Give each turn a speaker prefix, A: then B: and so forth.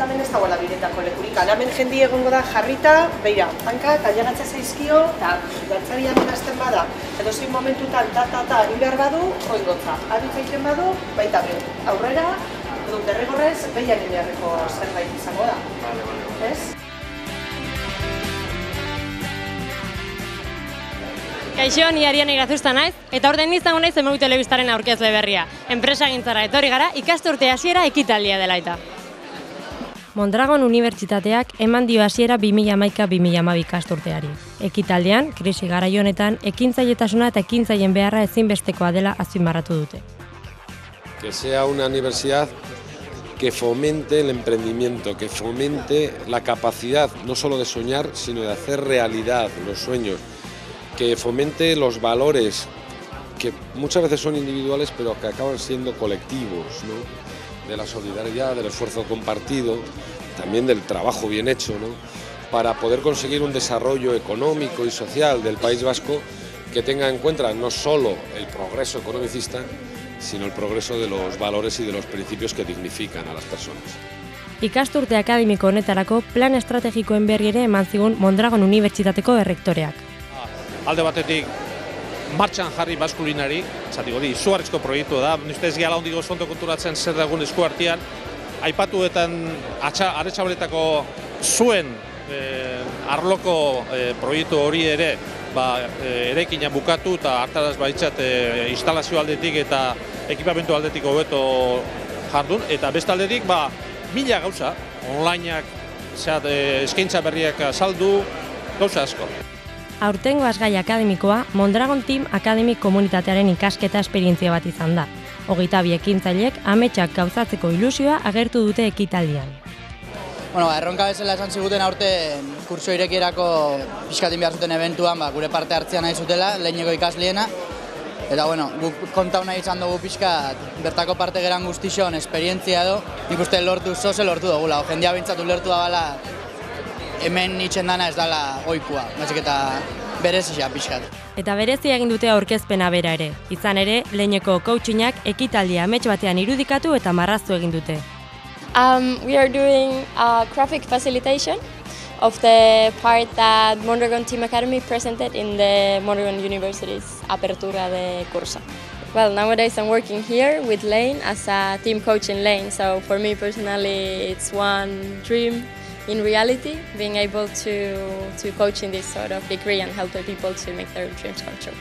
A: hemen ez dagoela biretako lekurik. Hemen jendi egongo da jarrita, beira, hankak ailegatzea zaizkio, eta dantzari hemen hasten bada, edo zein momentutan ta egin behar badu, joingotza. Abitza egiten badu, baita behin. Aurrera, derrigorrez, behian inerreko zerbait izango da. Ez?
B: Kaixo, ni Ariana Irazuzta naiz, eta orden izango naiz Emeu Telebistaren aurkezle berria. Enpresagintzara etorri gara, ikasturte hasiera ekitaldia dela eta. Mondragon Unibertsitateak eman dio hasiera 2011-2012 ikasturteari. Ekitaldean, krisi garai honetan, ekintzailetasuna eta ekintzaileen beharra ezinbestekoa dela azpimarratu dute.
C: Que sea una universidad que fomente el emprendimiento, que fomente la capacidad no solo de soñar, sino de hacer realidad los sueños, que fomente los valores que muchas veces son individuales pero que acaban siendo colectivos, ¿no? De la solidaridad, del esfuerzo compartido, también del trabajo bien hecho, ¿no? Para poder conseguir un desarrollo económico y social del País Vasco que tenga en cuenta no solo el progreso economicista, sino el progreso de los valores y de los principios que dignifican a las personas.
B: Ikasturte akademiko honetarako plan estrategikoen berri ere eman zigun Mondragon Unibertsitateko errektoreak.
D: Alde batetik martxan jarri baskulinari, zatik hori, izugarrizko proiektu da, nizte ez gehala hondik oso konturatzen zer dagoen esku artean, aipatuetan Aretxabaletako zuen arloko proiektu hori ere erekina bukatu eta hartaraz baitzat instalazio aldetik eta ekipamentu aldetik hobeto jardun, eta beste aldetik mila gauza, onlineak eskaintza berriak saldu, gauza asko.
B: Aurtengo asgai akademikoa Mondragon Team Academy komunitatearen ikasketa esperientzia bat izan da. 22 ekintzailek ametsak gauzatzeko ilusioa agertu dute ekitaldian.
E: Erronka bezala esan ziguten aurten kurso irekierako pixkatin behar zuten eventuan gure parte hartzea nahi zutela, leheneko ikasliena. Eta guk kontau nahi izan dugu pixkat bertako parte geran guztixon esperientzia edo, nik uste lortu dugula, jendia bintzatu lertu da bala hemen itxen dana ez dala oikua, baizik eta berezia pixkat.
B: Eta berezi egin dute aurkezpena bera ere. Izan ere, leheneko coachinnak ekitaldia amets batean irudikatu eta marraztu egin dute.
F: We are doing a graphic facilitation of the part that Mondragon Team Academy presented in the Mondragon University's apertura de curso. Well, nowadays I'm working here with Lane as a team coach in Lane, so for me personally it's one dream in reality, being able to coach in this sort of degree and help the people to make their dreams come true.